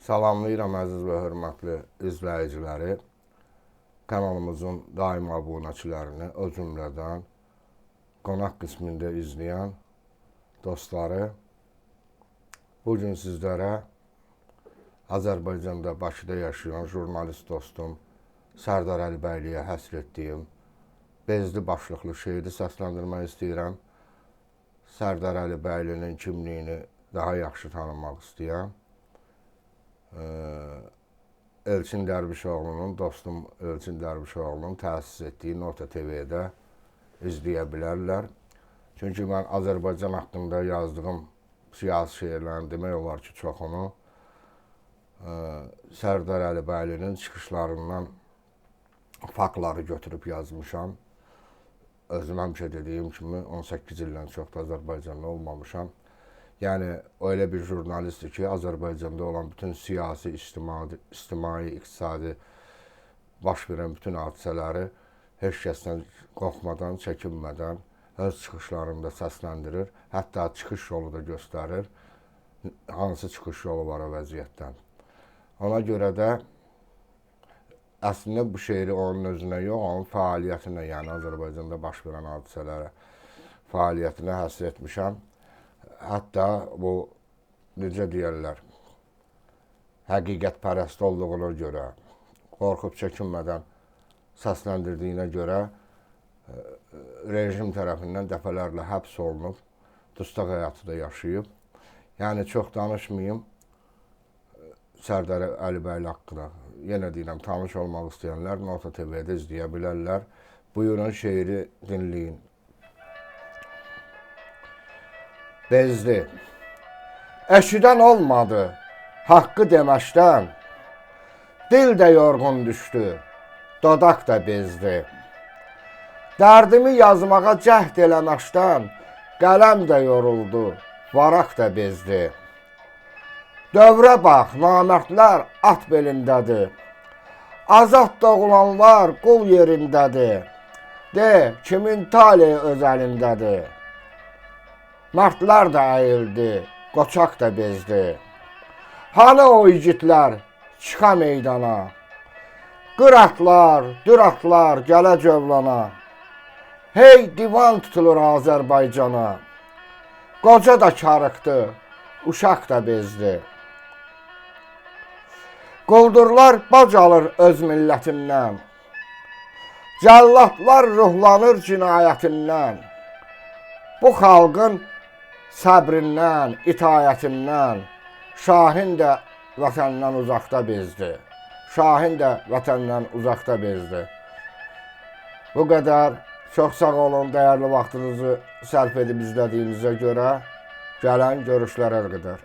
Salamlayıram əziz və hörmətli izləyiciləri, kanalımızın daim abunəçilərini, o cümlədən qonaq qismində izləyən dostları. Bugün sizlərə Azərbaycanda, Bakıda yaşayan jurnalist dostum Sərdar Əlibəyliyə həsr etdiyim bezli başlıqlı şeiri səsləndirmək istəyirəm. Sərdar Əlibəylinin kimliyini daha yaxşı tanımaq istəyirəm. Elçin Dərvişoğlu'nun, dostum Elçin Dərvişoğlu'nun təsis etdiyi Nota TV-də izləyə bilərlər. Çünki mən Azərbaycan haqqında yazdığım siyasi şeirlərin demək olar ki, çoxunu Sərdar Əlibəylinin çıxışlarından faktları götürüb yazmışam. Özüm həmişə dediyim kimi 18 ildən çox da Azərbaycanda olmamışam. Yəni, öyle bir jurnalistdir ki, Azərbaycanda olan bütün siyasi, ictimai, iqtisadi baş verən bütün hadisələri heç kəsdən qorxmadan, çəkinmədən öz çıxışlarında səsləndirir. Hətta çıxış yolu da göstərir. Hansı çıxış yolu var o vəziyyətdən. Ona görə də əslində bu şeiri onun özünə yox, onun fəaliyyətinə, yəni Azərbaycanda baş verən hadisələrə, fəaliyyətinə həsr etmişəm. Hətta bu, necə deyərlər, həqiqətpərəst olduğuna görə, qorxub çəkinmədən səsləndirdiyinə görə rejim tərəfindən dəfələrlə həbs olunub, dustaq həyatı da yaşayıb. Yəni, çox danışmayayım Sərdar Əlibəyli haqqında. Yenə deyirəm, tanış olmaq istəyənlər Nota TV-də izləyə bilərlər. Buyurun, şeiri dinləyin. Bezdi. Eşidən olmadı haqqı deməşdən, dil də yorğun düşdü, dodaq da bezdi. Dərdimi yazmağa cəhd eləməşdən, qələm də yoruldu, varaq da bezdi. Dövrə bax, namərdlər at belindədir, azad doğulanlar qul yerindədir. De, kimin taleyi öz əlindədir. Mərdlər də əyildi, qoçaq da bezdi. Hani o igidlər çıxa meydana, qır atlar, dür atlar gələ cövlana. Hey divan tutulur Azərbaycana, qoca da karıqdı, uşaq da bezdi. Quldurlar bac alır öz millətindən, cəllatlar ruhlanır cinayətindən. Bu xalqın səbrindən, itayətindən, Şahin də vətəndən uzaqda bezdi. Şahin də vətəndən uzaqda bezdi. Bu qədər. Çox sağ olun, dəyərli vaxtınızı sərf edib izlədiyinizə görə. Gələn görüşlərə qədər.